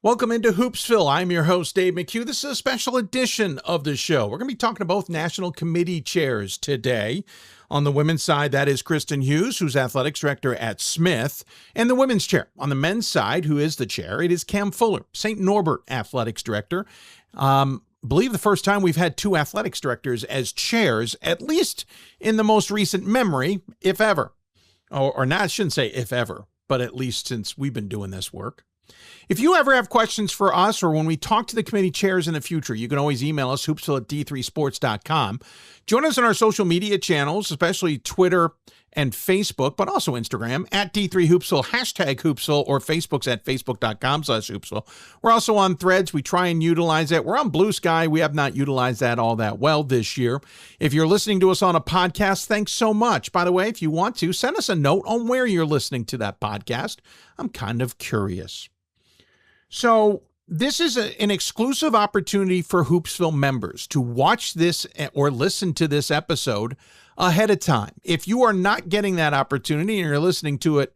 Welcome into Hoopsville. I'm your host, Dave McHugh. This is a special edition of the show. We're going to be talking to both national committee chairs today. On the women's side, that is Kristin Hughes, who's athletics director at Smith, and the women's chair. On the men's side, who is the chair, it is Cam Fuller, St. Norbert athletics director. Believe the first time we've had two athletics directors as chairs, at least in the most recent memory, if ever. Or not, I shouldn't say if ever, but at least since we've been doing this work. If you ever have questions for us or when we talk to the committee chairs in the future, you can always email us, hoopsville@d3sports.com. Join us on our social media channels, especially Twitter and Facebook, but also Instagram, at D3Hoopsville, hashtag Hoopsville, or Facebook's at facebook.com/Hoopsville. We're also on Threads. We try and utilize it. We're on Blue Sky. We have not utilized that all that well this year. If you're listening to us on a podcast, thanks so much. By the way, if you want to, send us a note on where you're listening to that podcast. I'm kind of curious. So this is an exclusive opportunity for Hoopsville members to watch this or listen to this episode ahead of time. If you are not getting that opportunity and you're listening to it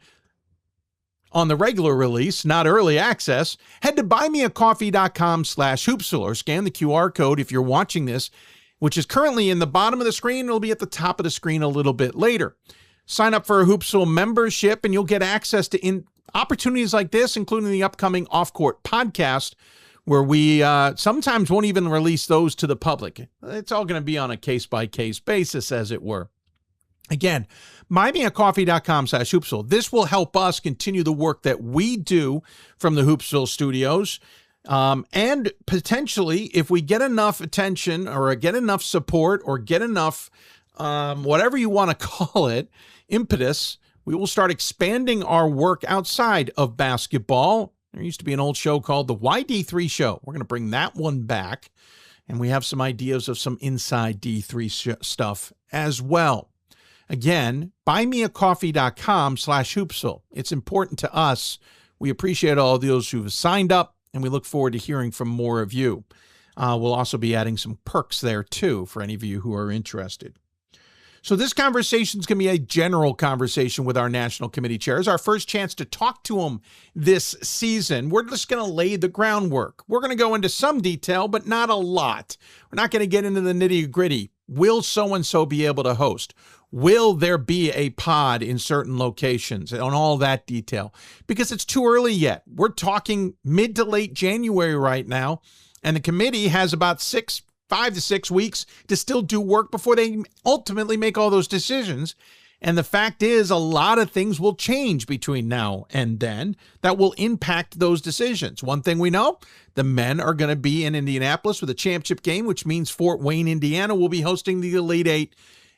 on the regular release, not early access, head to buymeacoffee.com/Hoopsville or scan the QR code if you're watching this, which is currently in the bottom of the screen. It'll be at the top of the screen a little bit later. Sign up for a Hoopsville membership and you'll get access to opportunities like this, including the upcoming Off-Court podcast, where we sometimes won't even release those to the public. It's all going to be on a case-by-case basis, as it were. Again, buymeacoffee.com/Hoopsville. This will help us continue the work that we do from the Hoopsville studios. And potentially, if we get enough attention or get enough support or get enough, whatever you want to call it, impetus, we will start expanding our work outside of basketball. There used to be an old show called the YD3 Show. We're going to bring that one back, and we have some ideas of some inside D3 stuff as well. Again, buymeacoffee.com/Hoopsville. It's important to us. We appreciate all of those who've signed up, and we look forward to hearing from more of you. We'll also be adding some perks there, too, for any of you who are interested. So this conversation is going to be a general conversation with our national committee chairs, our first chance to talk to them this season. We're just going to lay the groundwork. We're going to go into some detail, but not a lot. We're not going to get into the nitty-gritty. Will so-and-so be able to host? Will there be a pod in certain locations? On all that detail. Because it's too early yet. We're talking mid to late January right now, and the committee has about 5 to 6 weeks to still do work before they ultimately make all those decisions. And the fact is, a lot of things will change between now and then that will impact those decisions. One thing we know, the men are going to be in Indianapolis with a championship game, which means Fort Wayne, Indiana will be hosting the Elite Eight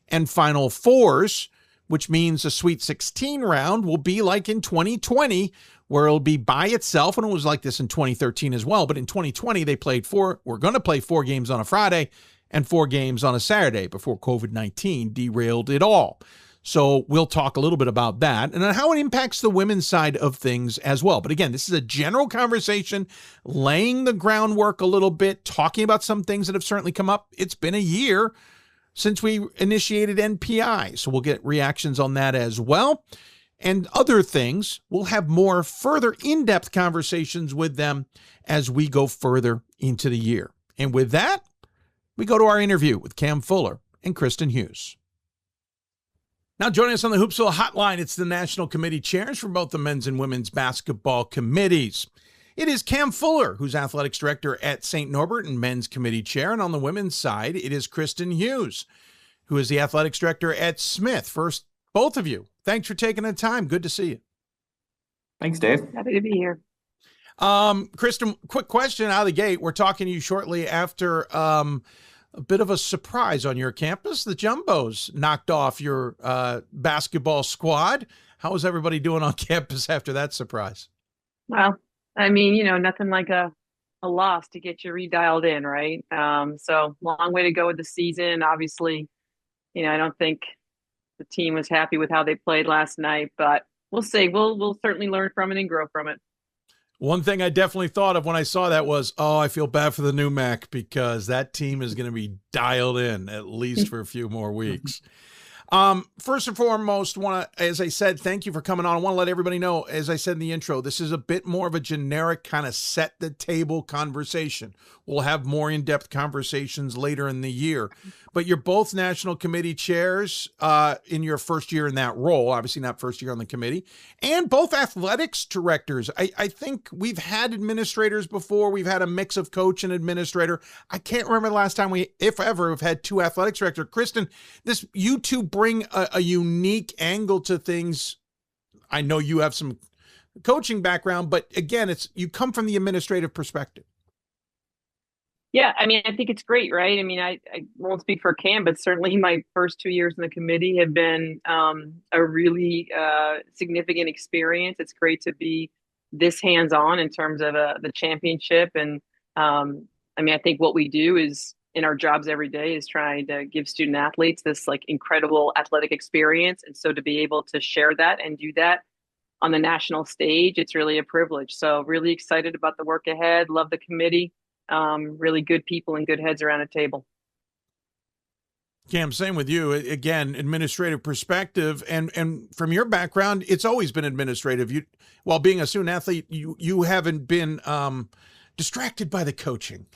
and Final Fours, which means a Sweet 16 round will be like in 2020, where it'll be by itself, and it was like this in 2013 as well. But in 2020, we're going to play 4 games on a Friday and 4 games on a Saturday before COVID-19 derailed it all. So we'll talk a little bit about that and how it impacts the women's side of things as well. But again, this is a general conversation, laying the groundwork a little bit, talking about some things that have certainly come up. It's been a year since we initiated NPI, so we'll get reactions on that as well. And other things, we'll have more further in-depth conversations with them as we go further into the year. And with that, we go to our interview with Cam Fuller and Kristin Hughes. Now joining us on the Hoopsville hotline, it's the national committee chairs for both the men's and women's basketball committees. It is Cam Fuller, who's athletics director at St. Norbert and men's committee chair. And on the women's side, it is Kristin Hughes, who is the athletics director at Smith. First, both of you, thanks for taking the time. Good to see you. Thanks, Dave. Happy to be here. Kristin, quick question out of the gate. We're talking to you shortly after a bit of a surprise on your campus. The Jumbos knocked off your basketball squad. How is everybody doing on campus after that surprise? Well, I mean, nothing like a loss to get you redialed in, right? So long way to go with the season. Obviously, I don't think the team was happy with how they played last night, but we'll see. We'll certainly learn from it and grow from it. One thing I definitely thought of when I saw that was, I feel bad for the new Mac because that team is going to be dialed in at least for a few more weeks. First and foremost, as I said, thank you for coming on. I want to let everybody know, as I said in the intro, this is a bit more of a generic kind of set the table conversation. We'll have more in-depth conversations later in the year, but you're both national committee chairs in your first year in that role, obviously not first year on the committee, and both athletics directors. I think we've had administrators before. We've had a mix of coach and administrator. I can't remember the last time we, if ever, have had two athletics directors. Kristin, you two bring a unique angle to things. I know you have some coaching background, but again, you come from the administrative perspective. Yeah, I mean, I think it's great, right? I mean, I won't speak for Cam, but certainly my first 2 years in the committee have been a really significant experience. It's great to be this hands-on in terms of the championship. And I mean, I think what we do is in our jobs every day is trying to give student athletes this like incredible athletic experience. And so to be able to share that and do that on the national stage, it's really a privilege. So really excited about the work ahead. Love the committee. Really good people and good heads around a table. Cam, same with you. Again, administrative perspective, and from your background, it's always been administrative. While being a student athlete, you haven't been distracted by the coaching.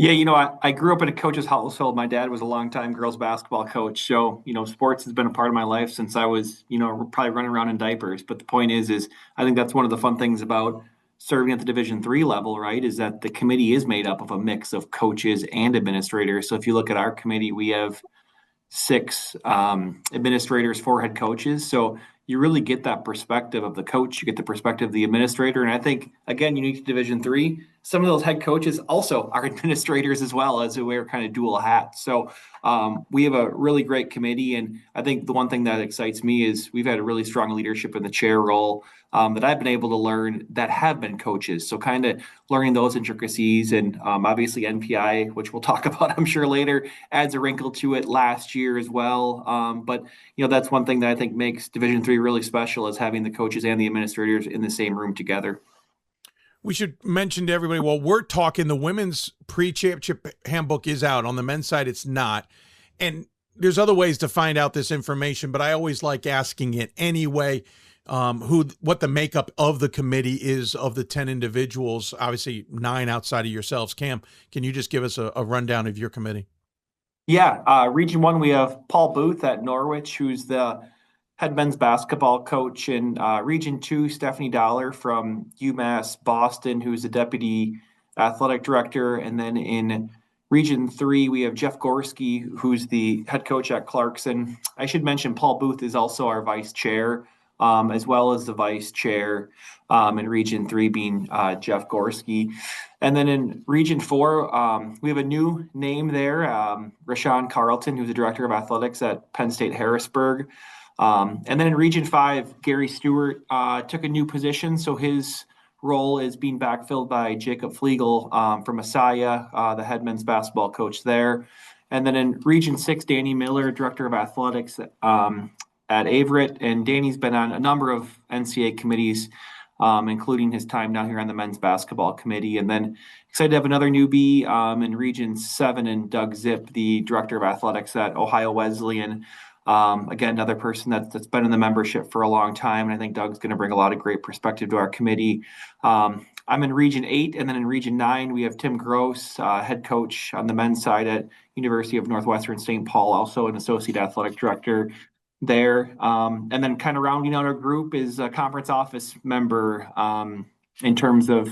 Yeah, I grew up in a coach's household. My dad was a longtime girls basketball coach. So, sports has been a part of my life since I was, probably running around in diapers. But the point is I think that's one of the fun things about serving at the Division III level, right, is that the committee is made up of a mix of coaches and administrators. So if you look at our committee, we have 6 administrators, 4 head coaches. So you really get that perspective of the coach, you get the perspective of the administrator. And I think, again, unique to Division III, some of those head coaches also are administrators as well, as they wear kind of dual hats. So we have a really great committee. And I think the one thing that excites me is we've had a really strong leadership in the chair role that I've been able to learn that have been coaches. So kind of learning those intricacies, and obviously NPI, which we'll talk about, I'm sure later, adds a wrinkle to it last year as well. But that's one thing that I think makes Division III really special, is having the coaches and the administrators in the same room together. We should mention to everybody, while we're talking, the women's pre-championship handbook is out. On the men's side, it's not. And there's other ways to find out this information, but I always like asking it anyway. What the makeup of the committee is of the 10 individuals, obviously 9 outside of yourselves. Cam, can you just give us a rundown of your committee? Yeah, Region 1, we have Paul Booth at Norwich, who's the head men's basketball coach. In Region 2, Stephanie Dollar from UMass Boston, who's the deputy athletic director. And then in Region 3, we have Jeff Gorski, who's the head coach at Clarkson. I should mention Paul Booth is also our vice chair, as well as the vice chair in Region 3 being Jeff Gorski. And then in Region 4, we have a new name there, Rashawn Carlton, who's the director of athletics at Penn State Harrisburg. And then in Region 5, Gary Stewart took a new position, so his role is being backfilled by Jacob Flegel from Messiah, the head men's basketball coach there. And then in Region 6, Danny Miller, director of athletics at Averett, and Danny's been on a number of NCAA committees, including his time now here on the men's basketball committee. And then excited to have another newbie in Region 7, and Doug Zip, the director of athletics at Ohio Wesleyan. Again, another person that's been in the membership for a long time, and I think Doug's going to bring a lot of great perspective to our committee. I'm in Region 8, and then in Region 9, we have Tim Gross, head coach on the men's side at University of Northwestern St. Paul, also an associate athletic director there. And then kind of rounding out our group is a conference office member in terms of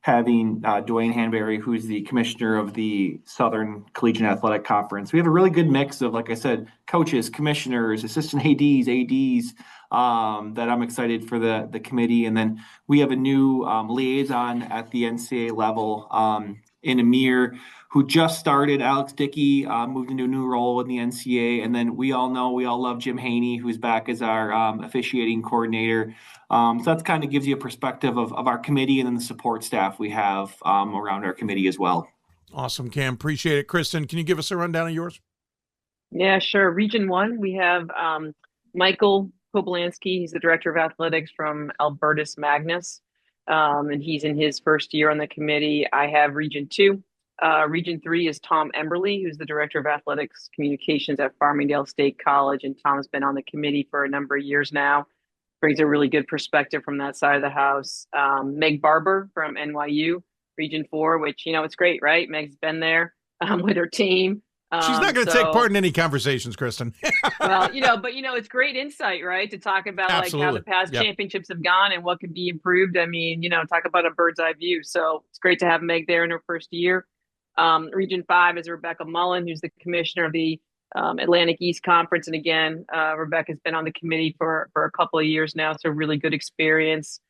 having Dwayne Hanbury, who's the commissioner of the Southern Collegiate Athletic Conference. We have a really good mix of, like I said, coaches, commissioners, assistant ADs, that I'm excited for the committee. And then we have a new liaison at the NCAA level in Amir, who just started. Alex Dickey moved into a new role in the NCAA. And then we all love Jim Haney, who's back as our officiating coordinator. So that kind of gives you a perspective of our committee and then the support staff we have around our committee as well. Awesome, Cam. Appreciate it. Kristin, can you give us a rundown of yours? Yeah, sure. Region 1, we have Michael Poblansky. He's the director of athletics from Albertus Magnus, and he's in his first year on the committee. I have Region 2, Region 3 is Tom Emberly, who's the Director of Athletics Communications at Farmingdale State College. And Tom's been on the committee for a number of years now. Brings a really good perspective from that side of the house. Meg Barber from NYU, Region 4, which, it's great, right? Meg's been there with her team. She's not going to take part in any conversations, Kristin. Well, but it's great insight, right? To talk about Absolutely. like how the past championships have gone and what could be improved. I mean, talk about a bird's eye view. So it's great to have Meg there in her first year. Region 5 is Rebecca Mullen, who's the commissioner of the Atlantic East Conference. And again, Rebecca's been on the committee for a couple of years now, so really good experience.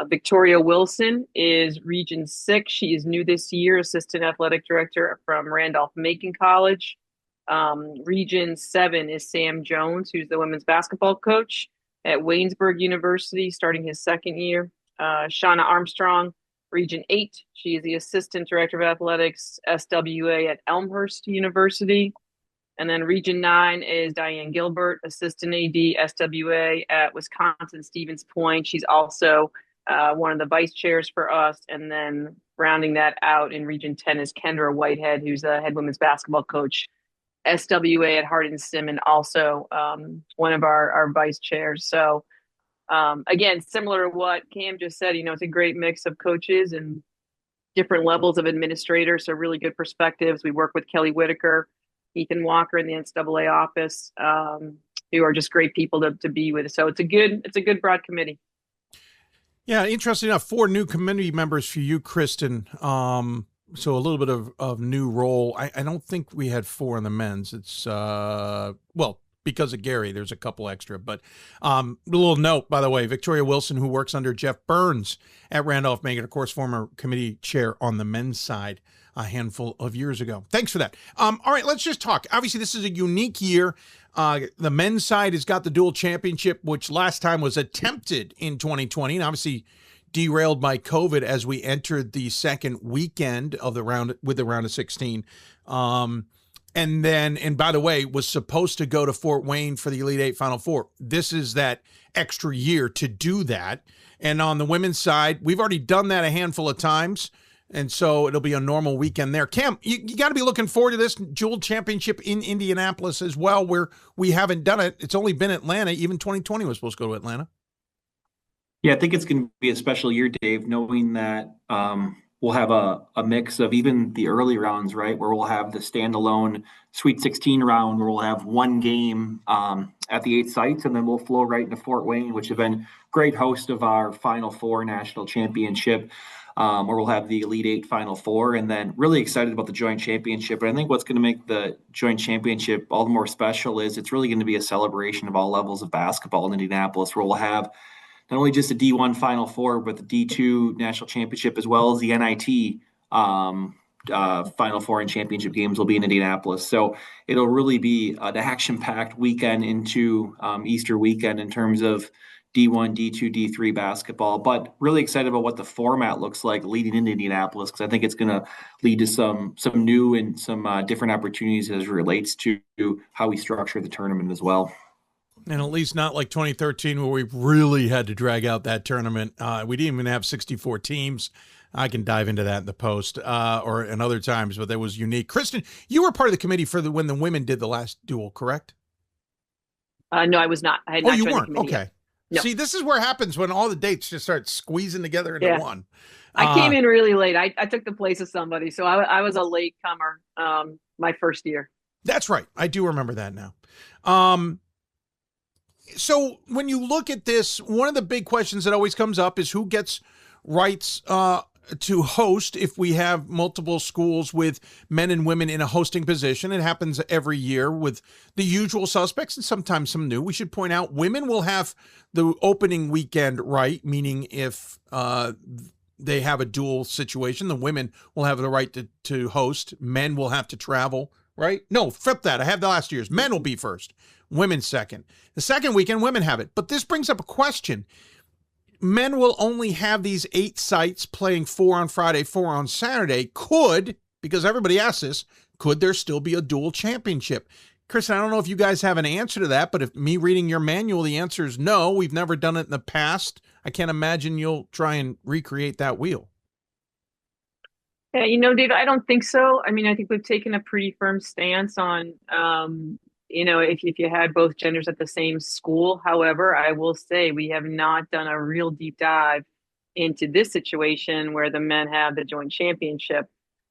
Victoria Wilson is Region 6. She is new this year, Assistant Athletic Director from Randolph-Macon College. Region 7 is Sam Jones, who's the women's basketball coach at Waynesburg University, starting his second year. Shauna Armstrong, Region 8. She is the Assistant Director of Athletics, SWA at Elmhurst University. And then Region 9 is Diane Gilbert, Assistant AD, SWA at Wisconsin Stevens Point. She's also one of the vice chairs for us. And then rounding that out in Region 10 is Kendra Whitehead, who's the head women's basketball coach, SWA at Hardin-Simmons, also one of our vice chairs. So again, similar to what Cam just said, it's a great mix of coaches and different levels of administrators. So really good perspectives. We work with Kelly Whitaker, Ethan Walker in the NCAA office, who are just great people to be with. So it's a good broad committee. Yeah, interesting enough, 4 new committee members for you, Kristin. So a little bit of new role. I don't think we had 4 on the men's. It's, because of Gary, there's a couple extra. But a little note, by the way, Victoria Wilson, who works under Jeff Burns at Randolph-Macon, of course, former committee chair on the men's side a handful of years ago. Thanks for that. All right, let's just talk. Obviously, this is a unique year. The men's side has got the dual championship, which last time was attempted in 2020, and obviously derailed by COVID as we entered the second weekend of the round with the round of 16. And by the way, was supposed to go to Fort Wayne for the Elite Eight Final Four. This is that extra year to do that. And on the women's side, we've already done that a handful of times. And so it'll be a normal weekend there. Cam, you got to be looking forward to this dual championship in Indianapolis as well, where we haven't done it. It's only been Atlanta. Even 2020 was supposed to go to Atlanta. Yeah, I think it's going to be a special year, Dave, knowing that we'll have a mix of even the early rounds, right, where we'll have the standalone Sweet 16 round, where we'll have one game at the 8 sites, and then we'll flow right into Fort Wayne, which have been great host of our Final Four national championship, where we'll have the Elite Eight Final Four, and then really excited about the joint championship. But I think what's going to make the joint championship all the more special is it's really going to be a celebration of all levels of basketball in Indianapolis, where we'll have not only just a D1 Final Four, but the D2 National Championship, as well as the NIT Final Four and championship games will be in Indianapolis. So it'll really be an action-packed weekend into Easter weekend in terms of D1, D2, D3 basketball, but really excited about what the format looks like leading into Indianapolis, because I think it's going to lead to some new and some different opportunities as it relates to how we structure the tournament as well. And at least not like 2013, where we really had to drag out that tournament. We didn't even have 64 teams. I can dive into that in the post or in other times, but that was unique. Kristin, you were part of the committee for when the women did the last duel, correct? No, I was not. I had not you joined weren't? the committee Okay. yet. No. See, this is where it happens when all the dates just start squeezing together into one. I came in really late. I took the place of somebody, so I was a late comer my first year. That's right. I do remember that now. So when you look at this, one of the big questions that always comes up is who gets rights to host if we have multiple schools with men and women in a hosting position. It happens every year with the usual suspects and sometimes some new. We should point out women will have the opening weekend right, meaning if they have a dual situation, the women will have the right to host. Men will have to travel, right? No, flip that. I have the last year's. Men will be first, women second. The second weekend, women have it. But this brings up a question. Men will only have these 8 sites playing 4 on Friday, 4 on Saturday. Because everybody asks this, could there still be a dual championship? Kristin, I don't know if you guys have an answer to that, but if me reading your manual, the answer is no. We've never done it in the past. I can't imagine you'll try and recreate that wheel. Yeah, David, I don't think so. I mean, I think we've taken a pretty firm stance on, if you had both genders at the same school. However, I will say we have not done a real deep dive into this situation where the men have the joint championship.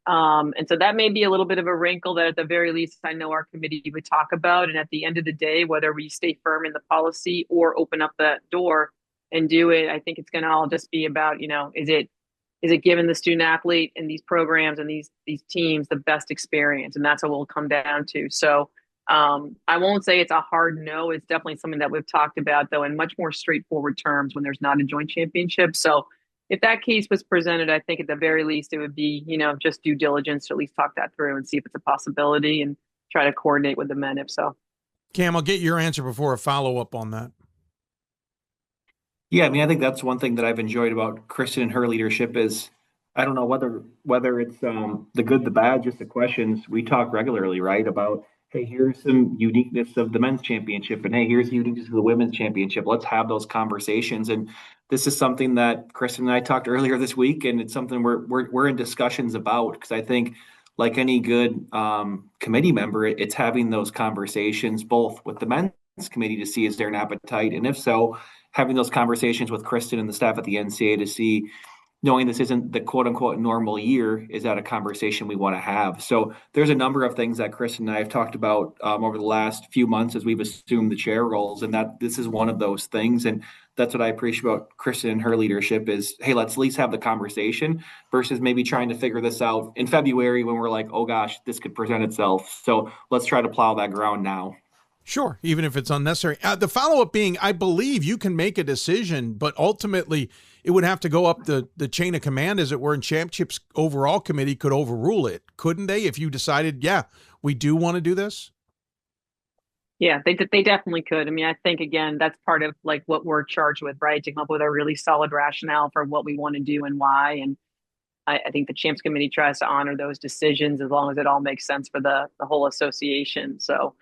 And so that may be a little bit of a wrinkle that at the very least I know our committee would talk about. And at the end of the day, whether we stay firm in the policy or open up that door and do it, I think it's going to all just be about, is it giving the student athlete in these programs and these teams the best experience? And that's what we'll come down to. So I won't say it's a hard no. It's definitely something that we've talked about, though, in much more straightforward terms when there's not a joint championship. So if that case was presented, I think at the very least it would be, just due diligence to at least talk that through and see if it's a possibility and try to coordinate with the men if so. Cam, I'll get your answer before a follow-up on that. Yeah, I mean, I think that's one thing that I've enjoyed about Kristin and her leadership is I don't know whether it's the good, the bad, just the questions we talk regularly, right? About, hey, here's some uniqueness of the men's championship, and hey, here's the uniqueness of the women's championship. Let's have those conversations. And this is something that Kristin and I talked earlier this week, and it's something we're in discussions about because I think, like any good committee member, it's having those conversations both with the men's committee to see is there an appetite, and if so, having those conversations with Kristin and the staff at the NCAA to see, knowing this isn't the quote unquote normal year, is that a conversation we want to have? So there's a number of things that Kristin and I have talked about over the last few months as we've assumed the chair roles, and that this is one of those things. And that's what I appreciate about Kristin and her leadership is, hey, let's at least have the conversation versus maybe trying to figure this out in February when we're like, oh gosh, this could present itself. So let's try to plow that ground now. Sure, even if it's unnecessary. The follow-up being, I believe you can make a decision, but ultimately it would have to go up the chain of command, as it were, and Championships overall committee could overrule it, couldn't they, if you decided, yeah, we do want to do this? Yeah, they definitely could. I mean, I think, again, that's part of like what we're charged with, right? To come up with a really solid rationale for what we want to do and why. And I think the Champs Committee tries to honor those decisions as long as it all makes sense for the whole association. So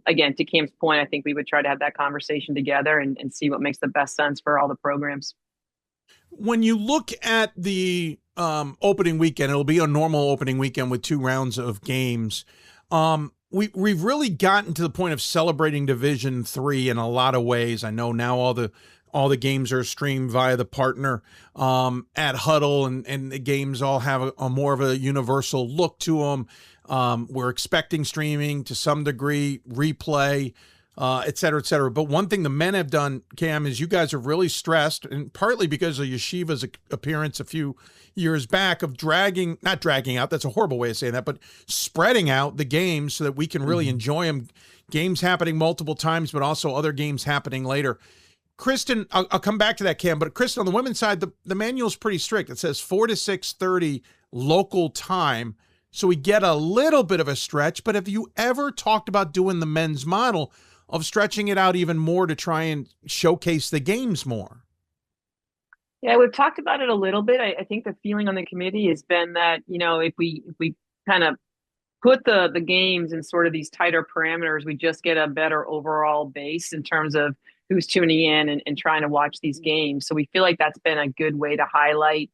again, to Cam's point, I think we would try to have that conversation together and see what makes the best sense for all the programs. When you look at the opening weekend, it'll be a normal opening weekend with 2 rounds of games. We've really gotten to the point of celebrating Division III in a lot of ways. I know now all the games are streamed via the partner at Huddle, and the games all have a more of a universal look to them. We're expecting streaming to some degree, replay, et cetera, et cetera. But one thing the men have done, Cam, is you guys have really stressed, and partly because of Yeshiva's appearance a few years back, of not dragging out, that's a horrible way of saying that, but spreading out the games so that we can really enjoy them. Games happening multiple times, but also other games happening later. Kristin, I'll come back to that, Cam, but Kristin, on the women's side, the manual is pretty strict. It says 4 to 6:30 local time. So we get a little bit of a stretch, but have you ever talked about doing the men's model of stretching it out even more to try and showcase the games more? Yeah, we've talked about it a little bit. I think the feeling on the committee has been that, if we kind of put the games in sort of these tighter parameters, we just get a better overall base in terms of who's tuning in and trying to watch these games. So we feel like that's been a good way to highlight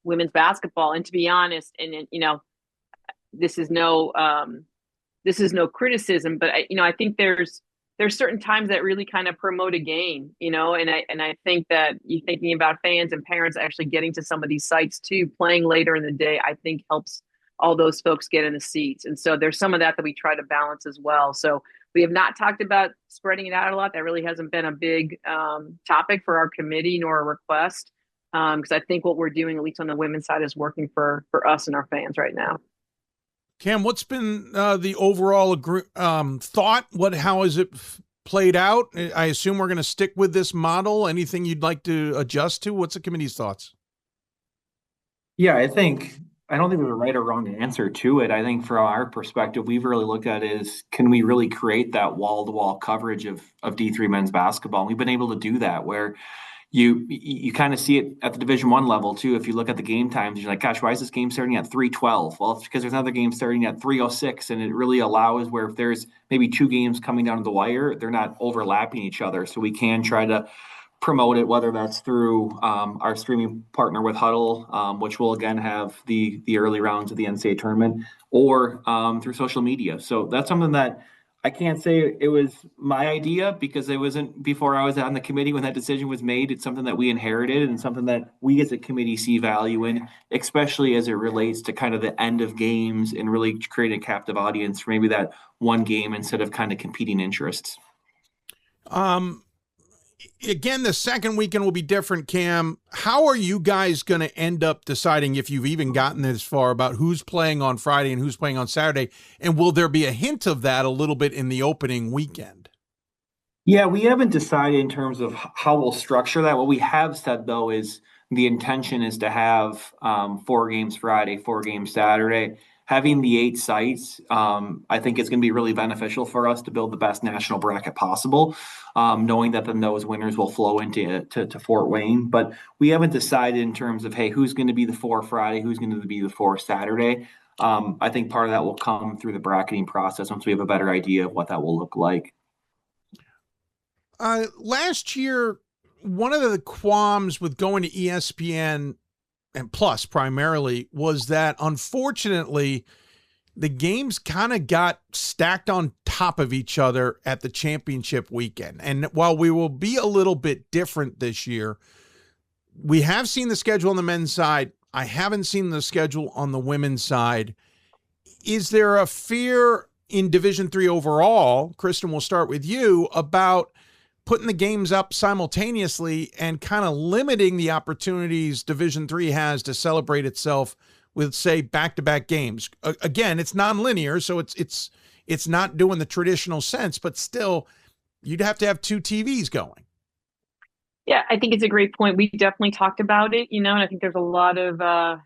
women's basketball. And to be honest, and this is no criticism, but I think there's certain times that really kind of promote a game, and I think that you thinking about fans and parents actually getting to some of these sites too, playing later in the day, I think helps all those folks get in the seats. And so there's some of that we try to balance as well. So we have not talked about spreading it out a lot. That really hasn't been a big topic for our committee nor a request. Because I think what we're doing, at least on the women's side, is working for us and our fans right now. Cam, what's been the overall thought? How has it played out? I assume we're going to stick with this model. Anything you'd like to adjust to? What's the committee's thoughts? Yeah, I don't think there's a right or wrong answer to it. I think from our perspective, we've really looked at is, can we really create that wall-to-wall coverage of D3 men's basketball? And we've been able to do that where you kind of see it at the Division I level too. If you look at the game times, you're like, gosh, why is this game starting at 3:12? Well, it's because there's another game starting at 3:06, and it really allows where if there's maybe 2 games coming down the wire, they're not overlapping each other. So we can try to promote it, whether that's through our streaming partner with Huddle, which will again have the early rounds of the NCAA tournament, or through social media. So that's something that I can't say it was my idea because it wasn't before I was on the committee when that decision was made. It's something that we inherited and something that we as a committee see value in, especially as it relates to kind of the end of games and really creating a captive audience for maybe that one game instead of kind of competing interests. Again, the second weekend will be different, Cam. How are you guys going to end up deciding, if you've even gotten this far, about who's playing on Friday and who's playing on Saturday? And will there be a hint of that a little bit in the opening weekend? Yeah, we haven't decided in terms of how we'll structure that. What we have said, though, is the intention is to have 4 games Friday, 4 games Saturday. Having the 8 sites, I think it's going to be really beneficial for us to build the best national bracket possible, knowing that then those winners will flow into Fort Wayne. But we haven't decided in terms of, hey, who's going to be the 4 Friday, who's going to be the 4 Saturday. I think part of that will come through the bracketing process once we have a better idea of what that will look like. Last year, one of the qualms with going to ESPN and Plus primarily was that, unfortunately, the games kind of got stacked on top of each other at the championship weekend. And while we will be a little bit different this year, we have seen the schedule on the men's side. I haven't seen the schedule on the women's side. Is there a fear in Division III overall, Kristin, we'll start with you, about putting the games up simultaneously and kind of limiting the opportunities Division III has to celebrate itself with, say, back-to-back games? Again, it's nonlinear, so it's not doing the traditional sense, but still, you'd have to have 2 TVs going. Yeah, I think it's a great point. We definitely talked about it, and I think there's a lot of, a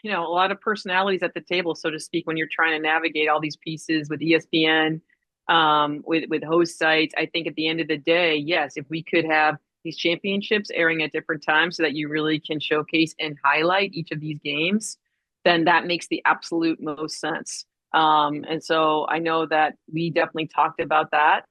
lot of personalities at the table, so to speak, when you're trying to navigate all these pieces with ESPN, with host sites. I think at the end of the day, yes, if we could have these championships airing at different times so that you really can showcase and highlight each of these games, then that makes the absolute most sense. And so I know that we definitely talked about that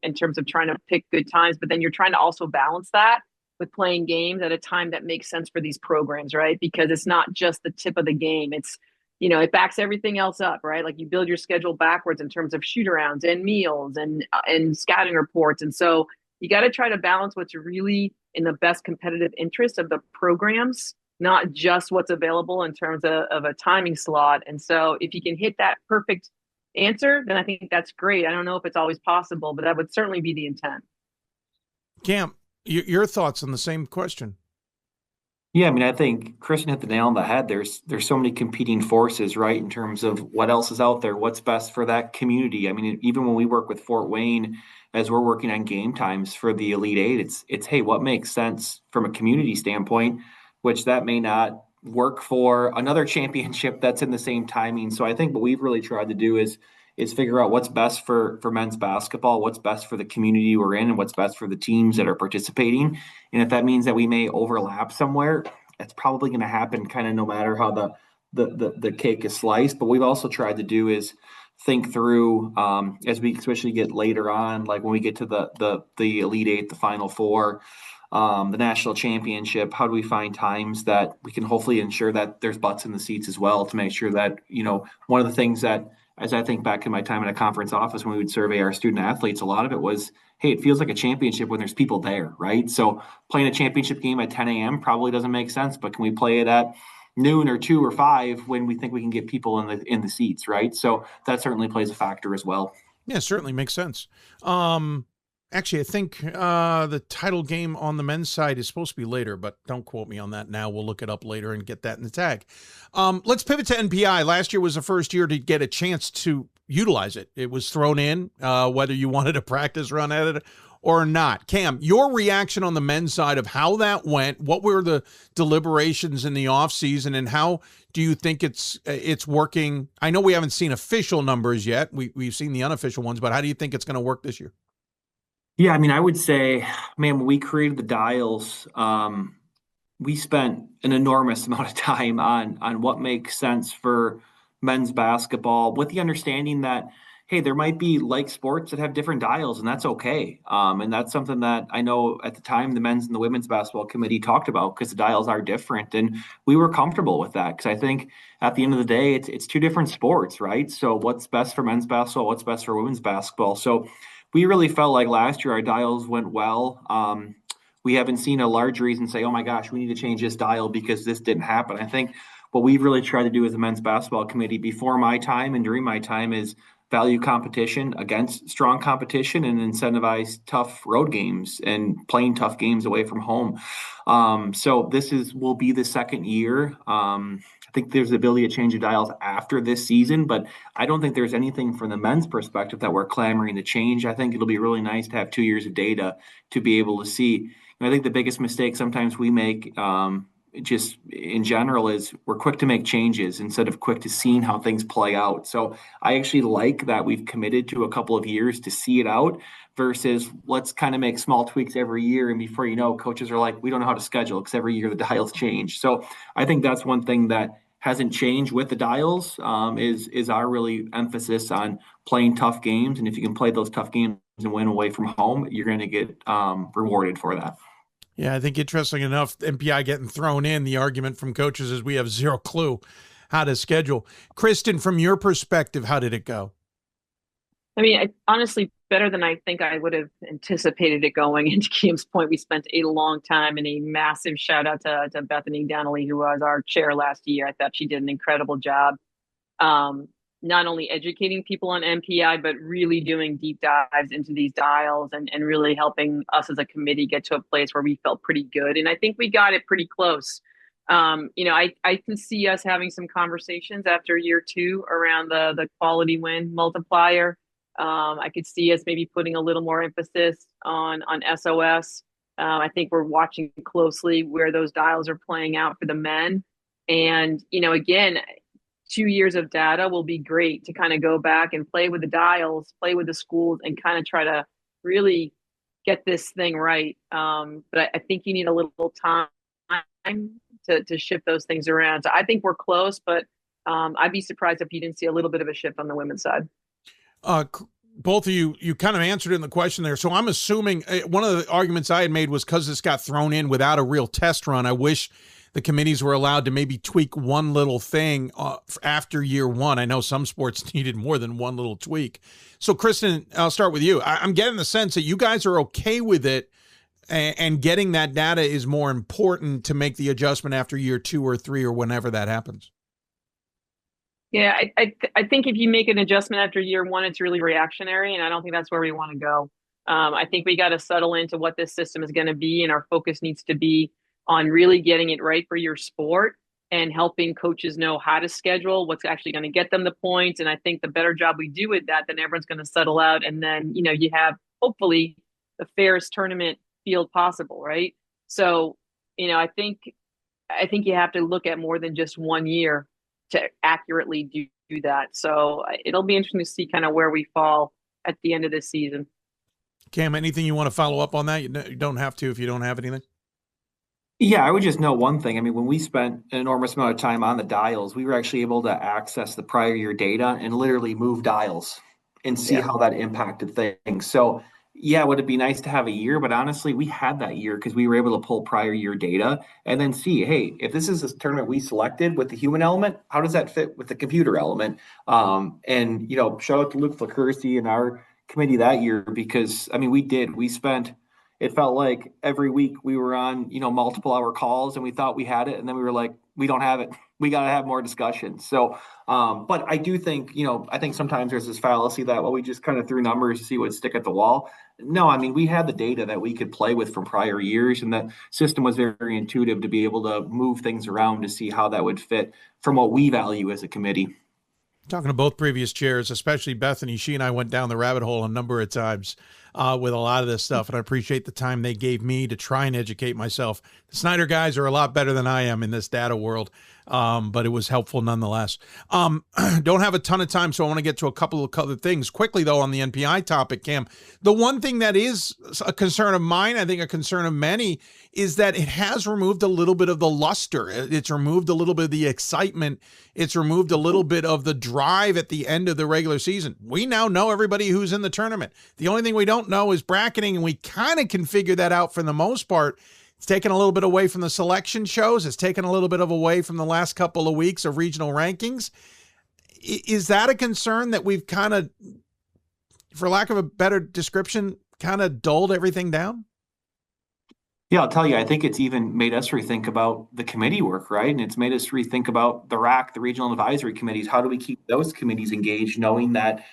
in terms of trying to pick good times, but then you're trying to also balance that with playing games at a time that makes sense for these programs, right? Because it's not just the tip of the game. It's, it backs everything else up, right? Like you build your schedule backwards in terms of shoot-arounds and meals and scouting reports. And so you got to try to balance what's really in the best competitive interest of the programs, not just what's available in terms of a timing slot. And so if you can hit that perfect answer, then I think that's great. I don't know if it's always possible, but that would certainly be the intent. Cam, your thoughts on the same question? Yeah, I mean, I think Kristin hit the nail on the head. There's so many competing forces, right, in terms of what else is out there, what's best for that community. I mean, even when we work with Fort Wayne, as we're working on game times for the Elite Eight, it's hey, what makes sense from a community standpoint, which that may not work for another championship that's in the same timing. So I think what we've really tried to do is figure out what's best for men's basketball, what's best for the community we're in, and what's best for the teams that are participating. And if that means that we may overlap somewhere, that's probably going to happen kind of no matter how the cake is sliced. But we've also tried to do is think through as we especially get later on, like when we get to the Elite Eight, the Final Four, the national championship, how do we find times that we can hopefully ensure that there's butts in the seats as well, to make sure that, one of the things that, as I think back in my time in a conference office when we would survey our student athletes, a lot of it was, hey, it feels like a championship when there's people there, right? So playing a championship game at 10 a.m. probably doesn't make sense, but can we play it at noon or 2 or 5 when we think we can get people in the seats, right? So that certainly plays a factor as well. Yeah, certainly makes sense. Actually, I think the title game on the men's side is supposed to be later, but don't quote me on that now. We'll look it up later and get that in the tag. Let's pivot to NPI. Last year was the first year to get a chance to utilize it. It was thrown in, whether you wanted a practice run at it or not. Cam, your reaction on the men's side of how that went, what were the deliberations in the offseason, and how do you think it's working? I know we haven't seen official numbers yet. We've seen the unofficial ones, but how do you think it's going to work this year? Yeah, I mean, I would say, man, when we created the dials, we spent an enormous amount of time on what makes sense for men's basketball, with the understanding that, hey, there might be like sports that have different dials, and that's okay. And that's something that I know at the time the men's and the women's basketball committee talked about because the dials are different, and we were comfortable with that because I think at the end of the day, it's two different sports, right? So what's best for men's basketball, what's best for women's basketball? So we really felt like last year our dials went well. We haven't seen a large reason say, oh my gosh, we need to change this dial because this didn't happen. I think what we've really tried to do as a men's basketball committee before my time and during my time is value competition against strong competition and incentivize tough road games and playing tough games away from home. So this will be the second year. I think there's the ability to change the dials after this season, but I don't think there's anything from the men's perspective that we're clamoring to change. I think it'll be really nice to have 2 years of data to be able to see. And I think the biggest mistake sometimes we make, just in general, is we're quick to make changes instead of quick to seeing how things play out. So I actually like that we've committed to a couple of years to see it out versus let's kind of make small tweaks every year. And before you know, coaches are like, we don't know how to schedule because every year the dials change. So I think that's one thing that hasn't changed with the dials, is our really emphasis on playing tough games. And if you can play those tough games and win away from home, you're going to get rewarded for that. Yeah, I think interesting enough, MPI getting thrown in, the argument from coaches is we have zero clue how to schedule. Kristin, from your perspective, how did it go? I mean, honestly, better than I think I would have anticipated it going. And to Kim's point, we spent a long time, and a massive shout out to Bethany Donnelly, who was our chair last year. I thought she did an incredible job. Not only educating people on MPI, but really doing deep dives into these dials and really helping us as a committee get to a place where we felt pretty good. And I think we got it pretty close. I can see us having some conversations after year 2 around the quality win multiplier. I could see us maybe putting a little more emphasis on SOS. I think we're watching closely where those dials are playing out for the men. And, again, 2 years of data will be great to kind of go back and play with the dials, play with the schools, and kind of try to really get this thing right. But I think you need a little time to shift those things around. So I think we're close, but I'd be surprised if you didn't see a little bit of a shift on the women's side. Both of you kind of answered in the question there. So I'm assuming one of the arguments I had made was because this got thrown in without a real test run, I wish the committees were allowed to maybe tweak one little thing after year 1. I know some sports needed more than one little tweak. So, Kristin, I'll start with you. I'm getting the sense that you guys are okay with it, and getting that data is more important to make the adjustment after year 2 or 3 or whenever that happens. Yeah, I think if you make an adjustment after year 1, it's really reactionary, and I don't think that's where we want to go. I think we got to settle into what this system is going to be, and our focus needs to be on really getting it right for your sport and helping coaches know how to schedule, what's actually going to get them the points. And I think the better job we do with that, then everyone's going to settle out. And then, you have hopefully the fairest tournament field possible, right? So, I think you have to look at more than just 1 year to accurately do that. So it'll be interesting to see kind of where we fall at the end of this season. Cam, anything you want to follow up on that? You don't have to if you don't have anything. Yeah, I would just note one thing. I mean, when we spent an enormous amount of time on the dials, we were actually able to access the prior year data and literally move dials and see how that impacted things. So, yeah, would it be nice to have a year? But honestly, we had that year because we were able to pull prior year data and then see, hey, if this is a tournament we selected with the human element, how does that fit with the computer element? And, shout out to Luke Flacursy and our committee that year because, I mean, we spent – it felt like every week we were on, multiple hour calls and we thought we had it. And then we were like, we don't have it. We got to have more discussion. So, but I do think, I think sometimes there's this fallacy that, well, we just kind of threw numbers to see what would stick at the wall. No, I mean, we had the data that we could play with from prior years, and that system was very, very intuitive to be able to move things around to see how that would fit from what we value as a committee. Talking to both previous chairs, especially Bethany, she and I went down the rabbit hole a number of times with a lot of this stuff, and I appreciate the time they gave me to try and educate myself. The Snyder guys are a lot better than I am in this data world, but it was helpful nonetheless. Don't have a ton of time, so I want to get to a couple of other things quickly, though, on the NPI topic, Cam. The one thing that is a concern of mine, I think a concern of many, is that it has removed a little bit of the luster. It's removed a little bit of the excitement. It's removed a little bit of the drive at the end of the regular season. We now know everybody who's in the tournament. The only thing we don't know is bracketing, and we kind of can figure that out for the most part. It's taken a little bit away from the selection shows. It's taken a little bit away from the last couple of weeks of regional rankings. Is that a concern that we've kind of, for lack of a better description, kind of dulled everything down? Yeah, I'll tell you, I think it's even made us rethink about the committee work, right? And it's made us rethink about the RAC, the regional advisory committees. How do we keep those committees engaged, knowing that,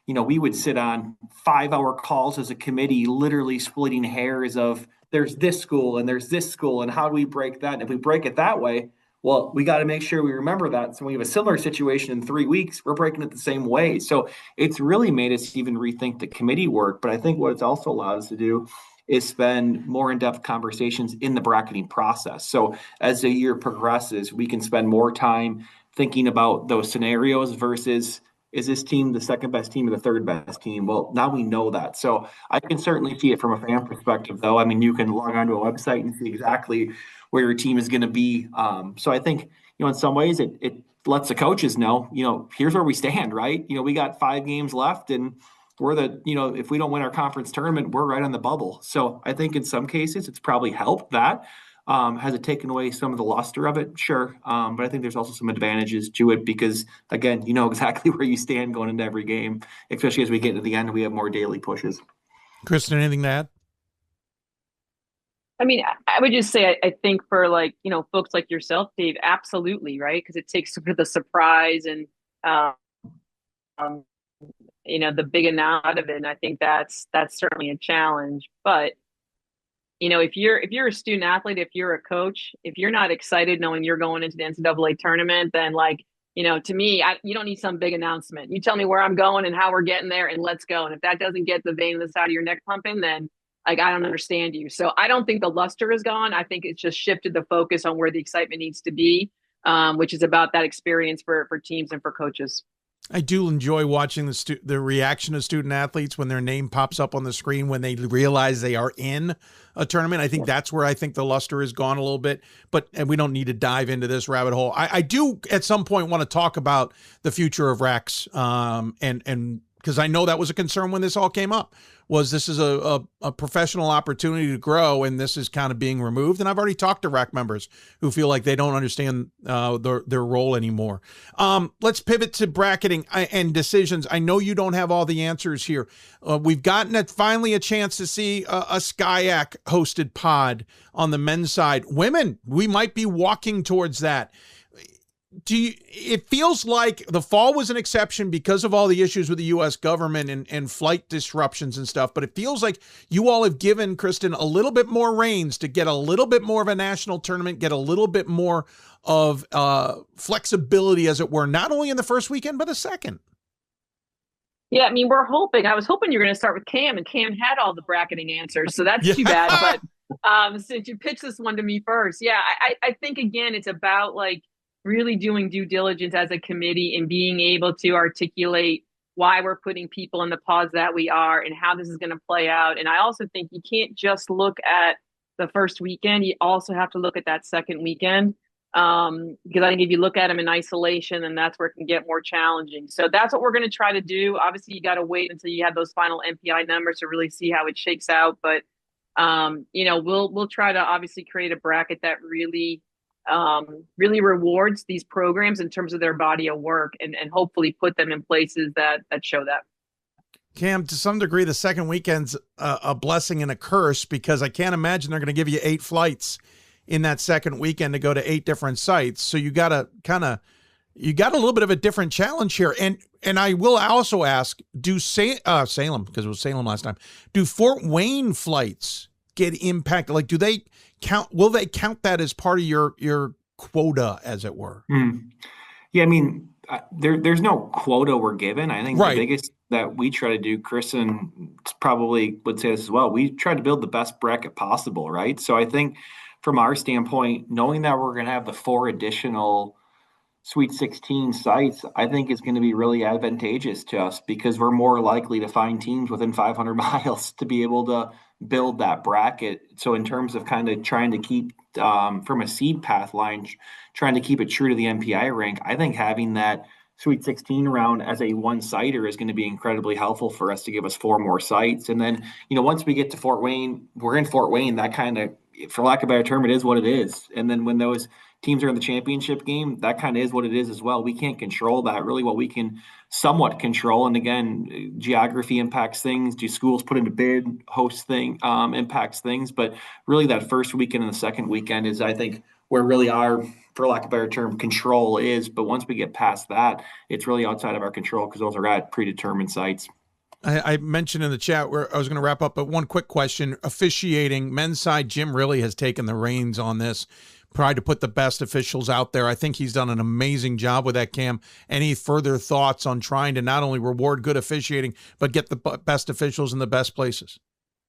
we would sit on 5-hour calls as a committee, literally splitting hairs of there's this school and there's this school, and how do we break that? And if we break it that way, well, we got to make sure we remember that. So when we have a similar situation in 3 weeks, we're breaking it the same way. So it's really made us even rethink the committee work. But I think what it's also allowed us to do is spend more in-depth conversations in the bracketing process. So as the year progresses, we can spend more time thinking about those scenarios versus, is this team the second best team or the third best team? Well, now we know that. So I can certainly see it from a fan perspective, though. I mean, you can log onto a website and see exactly where your team is going to be. So I think, in some ways it lets the coaches know, here's where we stand, right? We got 5 games left, and we're if we don't win our conference tournament, we're right on the bubble. So I think in some cases it's probably helped that. Has it taken away some of the luster of it? Sure. But I think there's also some advantages to it because, again, you know exactly where you stand going into every game, especially as we get to the end and we have more daily pushes. Kristin, anything to add? I mean, I would just say, I think for folks like yourself, Dave, absolutely, right? Because it takes sort of the surprise and, the big amount out of it. And I think that's certainly a challenge. But, if you're a student athlete, if you're a coach, if you're not excited knowing you're going into the NCAA tournament, then to me, you don't need some big announcement. You tell me where I'm going and how we're getting there, and let's go. And if that doesn't get the vein in the side of your neck pumping, then I don't understand you. So I don't think the luster is gone. I think it's just shifted the focus on where the excitement needs to be, which is about that experience for teams and for coaches. I do enjoy watching the reaction of student athletes when their name pops up on the screen when they realize they are in a tournament. I think that's where I think the luster is gone a little bit, and we don't need to dive into this rabbit hole. I do at some point want to talk about the future of RACs, and because I know that was a concern when this all came up, was this is a professional opportunity to grow, and this is kind of being removed. And I've already talked to RAC members who feel like they don't understand their role anymore. Let's pivot to bracketing and decisions. I know you don't have all the answers here. We've gotten finally a chance to see a SCIAC hosted pod on the men's side. Women, we might be walking towards that. It feels like the fall was an exception because of all the issues with the U.S. government and flight disruptions and stuff, but it feels like you all have given, Kristin, a little bit more reins to get a little bit more of a national tournament, get a little bit more of flexibility, as it were, not only in the first weekend, but the second. Yeah, I mean, I was hoping you were going to start with Cam, and Cam had all the bracketing answers, so that's too bad. But since you pitched this one to me first, yeah, I think, again, it's about really doing due diligence as a committee and being able to articulate why we're putting people in the pods that we are and how this is going to play out. And I also think you can't just look at the first weekend. You also have to look at that second weekend, because I think if you look at them in isolation, then that's where it can get more challenging. So that's what we're going to try to do. Obviously, you got to wait until you have those final MPI numbers to really see how it shakes out. But, we'll try to obviously create a bracket that really rewards these programs in terms of their body of work and hopefully put them in places that show that. Cam, to some degree, the second weekend's a blessing and a curse, because I can't imagine they're going to give you 8 flights in that second weekend to go to 8 different sites. So you got a little bit of a different challenge here. And I will also ask, do Salem, because it was Salem last time, do Fort Wayne flights get impacted? Will they count that as part of your quota, as it were? Yeah, I mean, there's no quota we're given. I think the that we try to do, Kristin probably would say this as well. We try to build the best bracket possible, right? So I think from our standpoint, knowing that we're going to have the 4 additional Sweet 16 sites, I think is going to be really advantageous to us because we're more likely to find teams within 500 miles to be able to build that bracket. So in terms of kind of trying to keep from a seed path line, trying to keep it true to the MPI rank, I think having that Sweet 16 round as a one-sider is going to be incredibly helpful for us to give us 4 more sites. And then, once we get to Fort Wayne, we're in Fort Wayne, that kind of, for lack of a better term, it is what it is. And then when those teams are in the championship game, that kind of is what it is as well. We can't control that. Really what we can somewhat control, and again, geography impacts things. Do schools put in a bid, host thing impacts things. But really that first weekend and the second weekend is, I think, where really our, for lack of a better term, control is. But once we get past that, it's really outside of our control because those are at predetermined sites. I mentioned in the chat where I was going to wrap up, but one quick question. Officiating, men's side, Jim really has taken the reins on this, tried to put the best officials out there. I think he's done an amazing job with that, Cam. Any further thoughts on trying to not only reward good officiating, but get the best officials in the best places?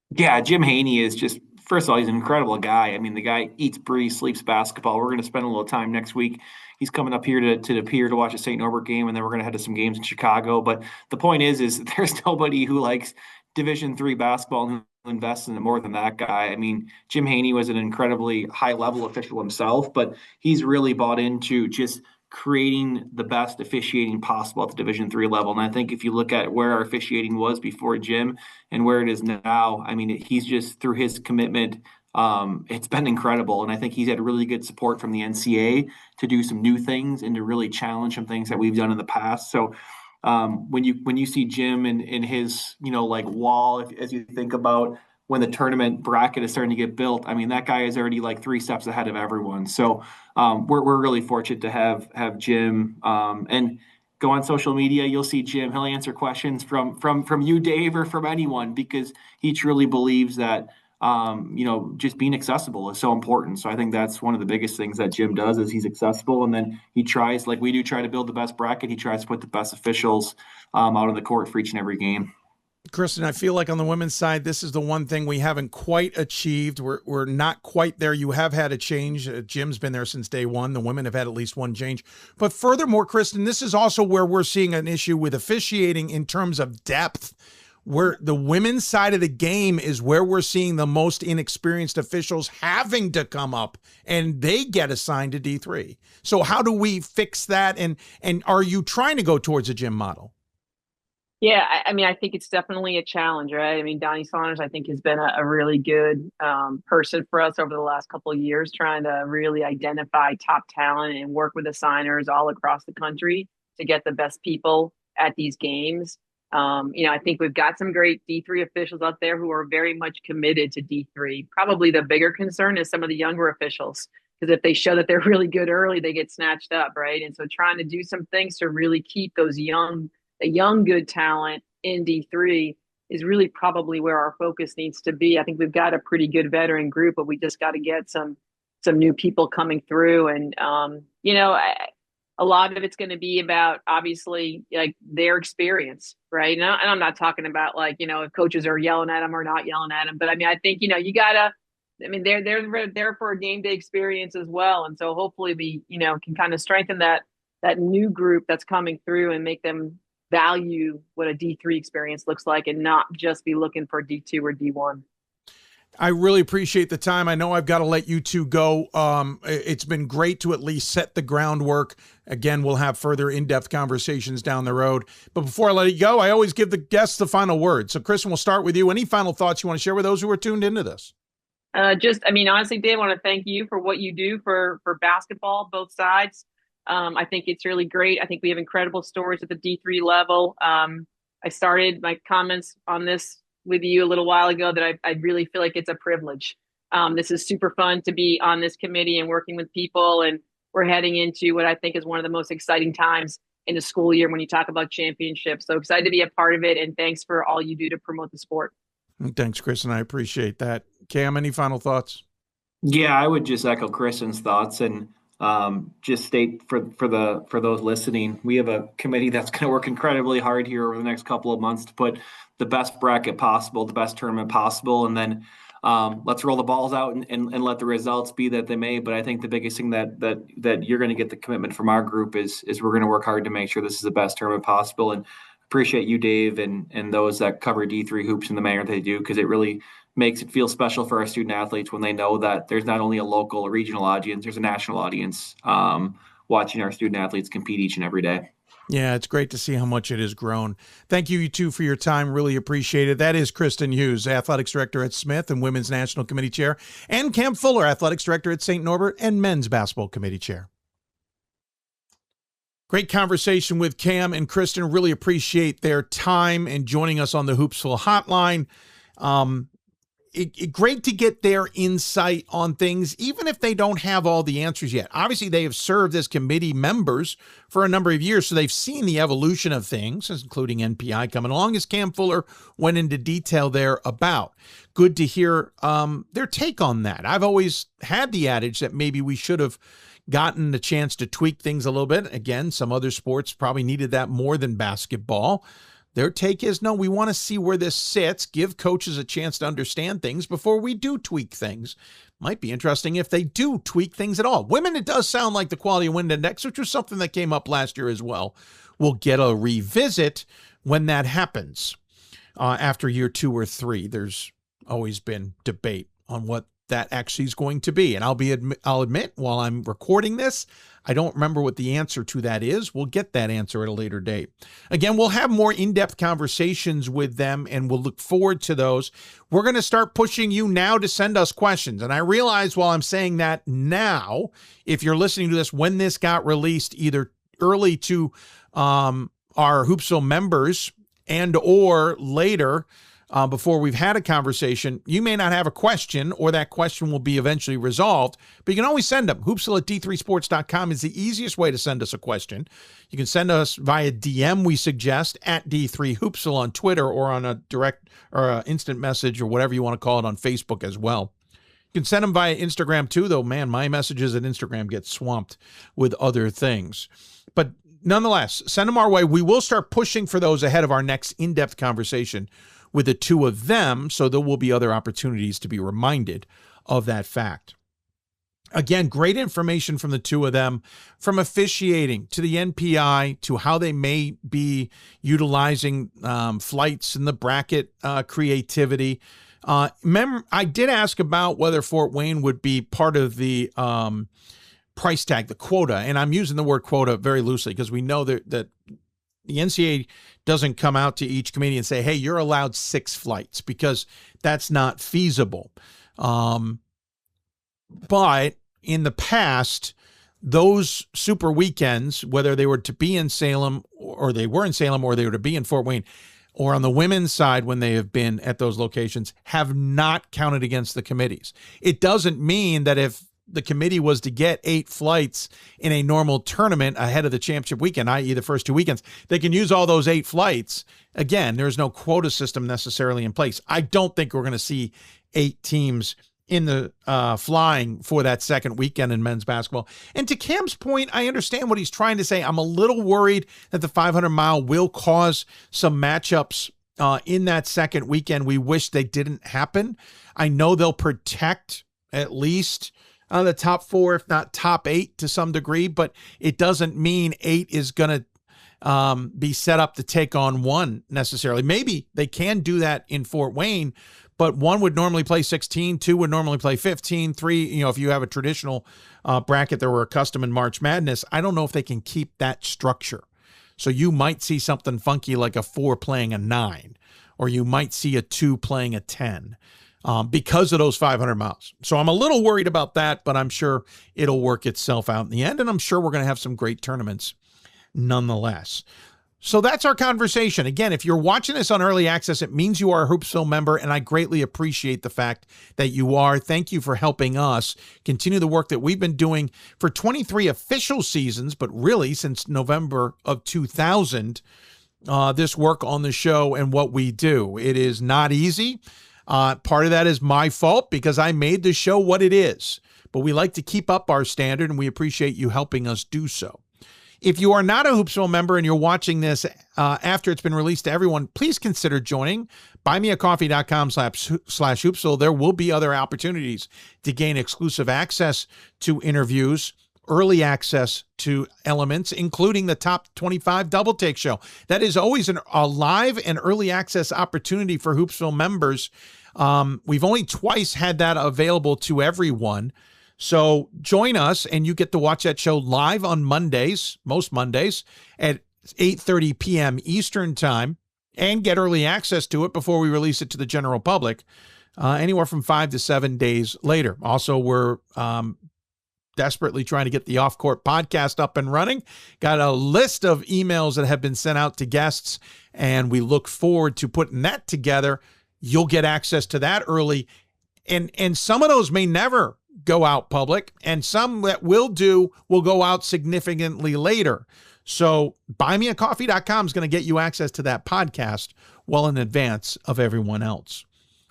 Yeah, Jim Haney is just, first of all, he's an incredible guy. I mean, the guy eats, breathes, sleeps basketball. We're going to spend a little time next week. He's coming up here to the pier to watch a St. Norbert game, and then we're going to head to some games in Chicago. But the point is there's nobody who likes Division III basketball and who invests in it more than that guy. I mean, Jim Haney was an incredibly high-level official himself, but he's really bought into just creating the best officiating possible at the Division III level. And I think if you look at where our officiating was before Jim and where it is now, I mean, he's just, through his commitment, it's been incredible. And I think he's had really good support from the NCAA to do some new things and to really challenge some things that we've done in the past. So when you see Jim in his, like wall, as you think about when the tournament bracket is starting to get built, I mean, that guy is already like 3 steps ahead of everyone. So we're really fortunate to have Jim, and go on social media. You'll see Jim. He'll answer questions from you, Dave, or from anyone, because he truly believes that just being accessible is so important. So I think that's one of the biggest things that Jim does is he's accessible, and then he tries, like we do, try to build the best bracket. He tries to put the best officials out on the court for each and every game. Kristin, I feel like on the women's side, this is the one thing we haven't quite achieved. We're not quite there. You have had a change. Jim's been there since day one. The women have had at least one change. But furthermore, Kristin, this is also where we're seeing an issue with officiating in terms of depth, where the women's side of the game is where we're seeing the most inexperienced officials having to come up, and they get assigned to D3. So how do we fix that? And are you trying to go towards a Jim model? Yeah, I mean, I think it's definitely a challenge, right? I mean, Donnie Saunders, I think, has been a really good person for us over the last couple of years, trying to really identify top talent and work with assigners all across the country to get the best people at these games. I think we've got some great D3 officials out there who are very much committed to D3. Probably the bigger concern is some of the younger officials, because if they show that they're really good early, they get snatched up, right? And so trying to do some things to really keep those young good talent in D3 is really probably where our focus needs to be. I think we've got a pretty good veteran group, but we just got to get some new people coming through. And, a lot of it's going to be about, obviously, like their experience, right? And I'm not talking about if coaches are yelling at them or not yelling at them, but I mean, I think, you gotta, I mean, they're there for a game day experience as well. And so hopefully we, can kind of strengthen that new group that's coming through and make them value what a D3 experience looks like and not just be looking for D2 or D1. I really appreciate the time. I know I've got to let you two go. It's been great to at least set the groundwork. Again, we'll have further in-depth conversations down the road. But before I let you go, I always give the guests the final word. So, Kristin, we'll start with you. Any final thoughts you want to share with those who are tuned into this? Honestly, Dave, I want to thank you for what you do for basketball, both sides. I think it's really great. I think we have incredible stories at the D3 level. I started my comments on this with you a little while ago that I really feel like it's a privilege. This is super fun to be on this committee and working with people. And we're heading into what I think is one of the most exciting times in the school year when you talk about championships. So excited to be a part of it. And thanks for all you do to promote the sport. Thanks, Kristin. I appreciate that. Cam, any final thoughts? Yeah, I would just echo Kristin's thoughts. And just state for those listening, we have a committee that's going to work incredibly hard here over the next couple of months to put the best bracket possible, the best tournament possible, and then let's roll the balls out and let the results be that they may. But I think the biggest thing that you're going to get the commitment from our group is we're going to work hard to make sure this is the best tournament possible. And appreciate you, Dave, and those that cover D3 hoops in the manner they do, because it really makes it feel special for our student athletes when they know that there's not only a local or regional audience, there's a national audience watching our student athletes compete each and every day. Yeah, it's great to see how much it has grown. Thank you two for your time. Really appreciate it. That is Kristin Hughes, Athletics Director at Smith and Women's National Committee Chair, and Cam Fuller, Athletics Director at St. Norbert and Men's Basketball Committee Chair. Great conversation with Cam and Kristin. Really appreciate their time and joining us on the Hoopsville Hotline. Great to get their insight on things, even if they don't have all the answers yet. Obviously, they have served as committee members for a number of years, so they've seen the evolution of things, including NPI coming along, as Cam Fuller went into detail there about. Good to hear their take on that. I've always had the adage that maybe we should have gotten the chance to tweak things a little bit. Again, some other sports probably needed that more than basketball. Their take is, no, we want to see where this sits, give coaches a chance to understand things before we do tweak things. Might be interesting if they do tweak things at all. Women, it does sound like the quality of win index, which was something that came up last year as well, will get a revisit when that happens. After year 2 or 3, there's always been debate on what that actually is going to be. And I'll admit, while I'm recording this, I don't remember what the answer to that is. We'll get that answer at a later date. Again, we'll have more in-depth conversations with them, and we'll look forward to those. We're going to start pushing you now to send us questions. And I realize while I'm saying that now, if you're listening to this when this got released, either early to our Hoopsville members and or later, before we've had a conversation, you may not have a question, or that question will be eventually resolved, but you can always send them. Hoopsville at d3sports.com is the easiest way to send us a question. You can send us via DM, we suggest, at D3Hoopsville on Twitter, or on a direct or a instant message, or whatever you want to call it, on Facebook as well. You can send them via Instagram too, though, man, my messages at Instagram get swamped with other things. But nonetheless, send them our way. We will start pushing for those ahead of our next in-depth conversation with the two of them, so there will be other opportunities to be reminded of that fact. Again, great information from the two of them, from officiating to the NPI to how they may be utilizing flights and the bracket creativity. I did ask about whether Fort Wayne would be part of the price tag, the quota, and I'm using the word quota very loosely because we know that the NCAA doesn't come out to each committee and say, hey, you're allowed 6 flights, because that's not feasible. But in the past, those super weekends, whether they were to be in Salem, or they were in Salem, or they were to be in Fort Wayne, or on the women's side when they have been at those locations, have not counted against the committees. It doesn't mean that if the committee was to get 8 flights in a normal tournament ahead of the championship weekend, i.e. the first 2 weekends, they can use all those 8 flights. Again, there's no quota system necessarily in place. I don't think we're going to see 8 teams in the flying for that second weekend in men's basketball. And to Cam's point, I understand what he's trying to say. I'm a little worried that the 500-mile will cause some matchups in that second weekend. We wish they didn't happen. I know they'll protect at least the top 4, if not top 8 to some degree, but it doesn't mean 8 is going to be set up to take on 1 necessarily. Maybe they can do that in Fort Wayne, but 1 would normally play 16, 2 would normally play 15, 3, if you have a traditional bracket that we're accustomed in March Madness, I don't know if they can keep that structure. So you might see something funky like a 4 playing a 9, or you might see a 2 playing a 10. Because of those 500 miles. So I'm a little worried about that, but I'm sure it'll work itself out in the end, and I'm sure we're going to have some great tournaments nonetheless. So that's our conversation. Again, if you're watching this on early access, it means you are a Hoopsville member, and I greatly appreciate the fact that you are. Thank you for helping us continue the work that we've been doing for 23 official seasons, but really since November of 2000, this work on the show and what we do. It is not easy. Part of that is my fault because I made the show what it is. but we like to keep up our standard, and we appreciate you helping us do so. If you are not a Hoopsville member and you're watching this after it's been released to everyone, please consider joining buymeacoffee.com/Hoopsville. There will be other opportunities to gain exclusive access to interviews, early access to elements, including the Top 25 Double Take Show. That is always a live and early access opportunity for Hoopsville members. We've only twice had that available to everyone. So join us, and you get to watch that show live on Mondays, most Mondays, at 8:30 p.m. Eastern Time, and get early access to it before we release it to the general public, anywhere from 5 to 7 days later. Also, we're desperately trying to get the Off Court podcast up and running. Got a list of emails that have been sent out to guests, and we look forward to putting that together. You'll get access to that early, and some of those may never go out public, and some that will go out significantly later. So buymeacoffee.com is going to get you access to that podcast well in advance of everyone else.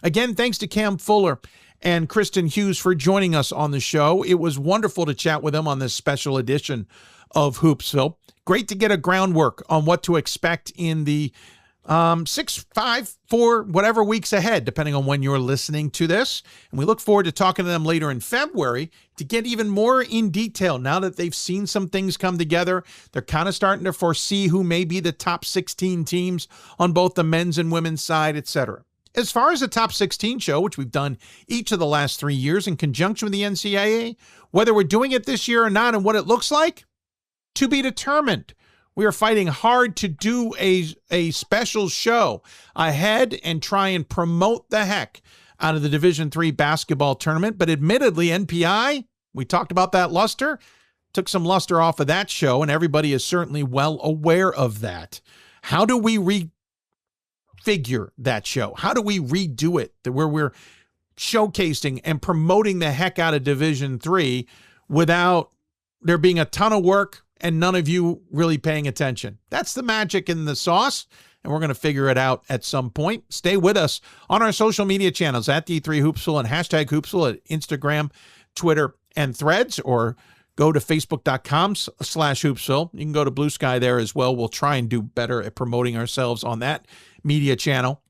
Again, thanks to Cam Fuller and Kristin Hughes for joining us on the show. It was wonderful to chat with them on this special edition of Hoopsville. Great to get a groundwork on what to expect in the 6, 5, 4, whatever weeks ahead, depending on when you're listening to this. And we look forward to talking to them later in February to get even more in detail. Now that they've seen some things come together, they're kind of starting to foresee who may be the top 16 teams on both the men's and women's side, etc. As far as the top 16 show, which we've done each of the last 3 years in conjunction with the NCAA, whether we're doing it this year or not and what it looks like, to be determined. We are fighting hard to do a special show ahead and try and promote the heck out of the Division III basketball tournament. But admittedly, NPI, we talked about that luster, took some luster off of that show, and everybody is certainly well aware of that. How do we refigure that show? How do we redo it where we're showcasing and promoting the heck out of Division III without there being a ton of work and none of you really paying attention? That's the magic in the sauce, and we're going to figure it out at some point. Stay with us on our social media channels at D3 Hoopsville and hashtag Hoopsville at Instagram, Twitter, and Threads, or go to facebook.com/Hoopsville. You can go to Blue Sky there as well. We'll try and do better at promoting ourselves on that media channel.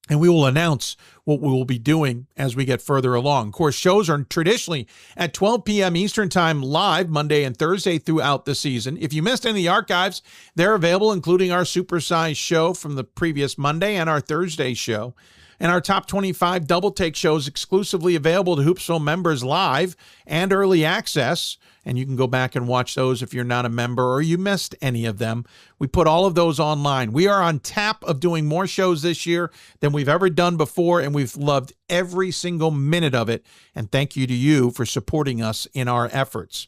And we will announce what we will be doing as we get further along. Of course, shows are traditionally at 12 p.m. Eastern Time live Monday and Thursday throughout the season. If you missed any of the archives, they're available, including our supersized show from the previous Monday and our Thursday show. And our Top 25 Double Take shows exclusively available to Hoopsville members live and early access. And you can go back and watch those if you're not a member or you missed any of them. We put all of those online. We are on tap of doing more shows this year than we've ever done before, and we've loved every single minute of it. And thank you to you for supporting us in our efforts.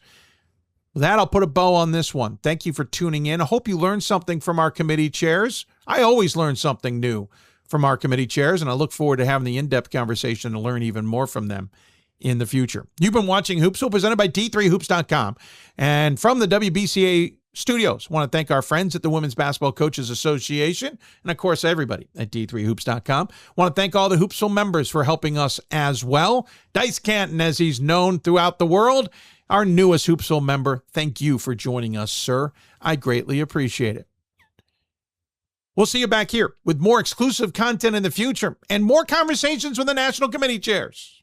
With that, I'll put a bow on this one. Thank you for tuning in. I hope you learned something from our committee chairs. I always learn something new from our committee chairs, and I look forward to having the in-depth conversation to learn even more from them in the future. You've been watching Hoopsville, presented by D3Hoops.com. And from the WBCA studios, I want to thank our friends at the Women's Basketball Coaches Association, and of course, everybody at D3Hoops.com. I want to thank all the Hoopsville members for helping us as well. Dice Canton, as he's known throughout the world, our newest Hoopsville member. Thank you for joining us, sir. I greatly appreciate it. We'll see you back here with more exclusive content in the future and more conversations with the National Committee chairs.